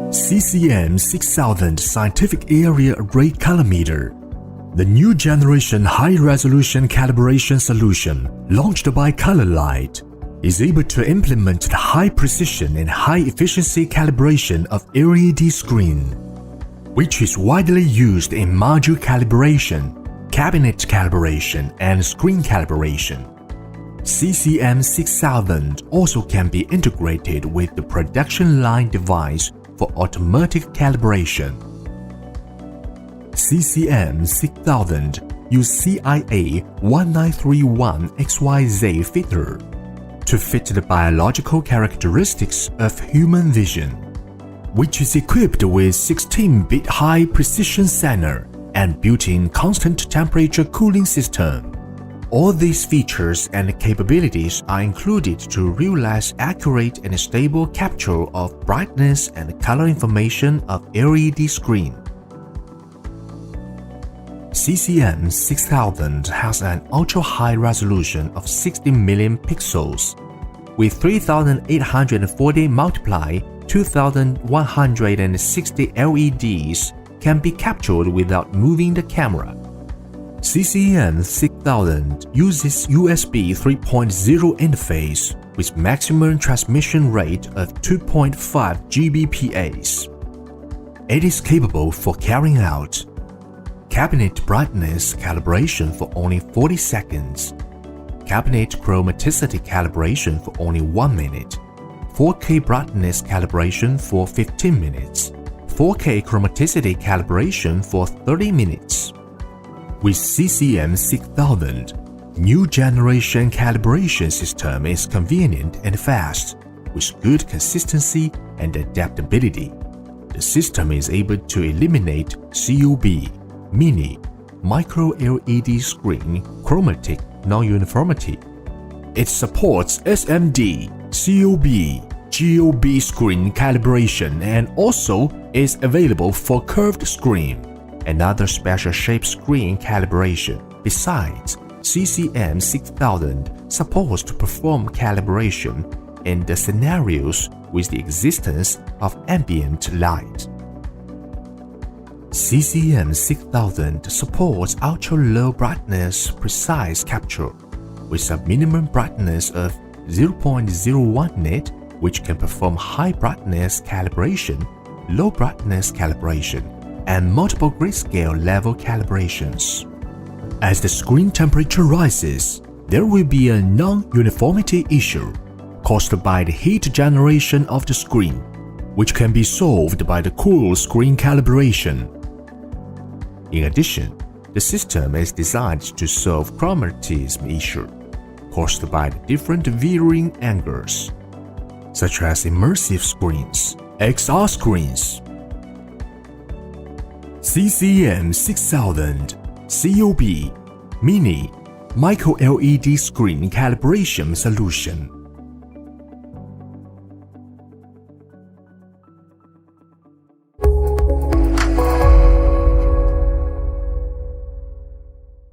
CCM6000 Scientific Area Array Colorimeter. The new generation high-resolution calibration solution launched by Colorlight is able to implement the high-precision and high-efficiency calibration of LED screen, which is widely used in module calibration, cabinet calibration, and screen calibration. CCM6000 also can be integrated with the production line device for automatic calibration. CCM6000 use CIA 1931XYZ filter to fit the biological characteristics of human vision, which is equipped with 16-bit high-precision sensor and built-in constant temperature cooling system. All these features and capabilities are included to realize accurate and stable capture of brightness and color information of LED screen. CCM6000 has an ultra-high resolution of 60 million pixels, with 3840 multiply 2160 LEDs can be captured without moving the camera. CCM6000 uses USB 3.0 interface with maximum transmission rate of 2.5 Gbps. It is capable for carrying out cabinet brightness calibration for only 40 seconds, cabinet chromaticity calibration for only 1 minute, 4K brightness calibration for 15 minutes, 4K chromaticity calibration for 30 minutes. With CCM6000, new generation calibration system is convenient and fast, with good consistency and adaptability. The system is able to eliminate CUB, mini, micro LED screen, chromatic non-uniformity. It supports SMD, CUB, GOB screen calibration and also is available for curved screen and other special shape screen calibration. Besides, CCM6000 supports to perform calibration in the scenarios with the existence of ambient light. CCM6000 supports ultra-low brightness precise capture with a minimum brightness of 0.01 nit, which can perform high brightness calibration, low brightness calibration, and multiple grayscale level calibrations. As the screen temperature rises, there will be a non-uniformity issue caused by the heat generation of the screen, which can be solved by the cool screen calibration. In addition, the system is designed to solve chromatism issue caused by the different viewing angles, such as immersive screens, XR screens. CCM6000 COB Mini Micro LED Screen Calibration Solution.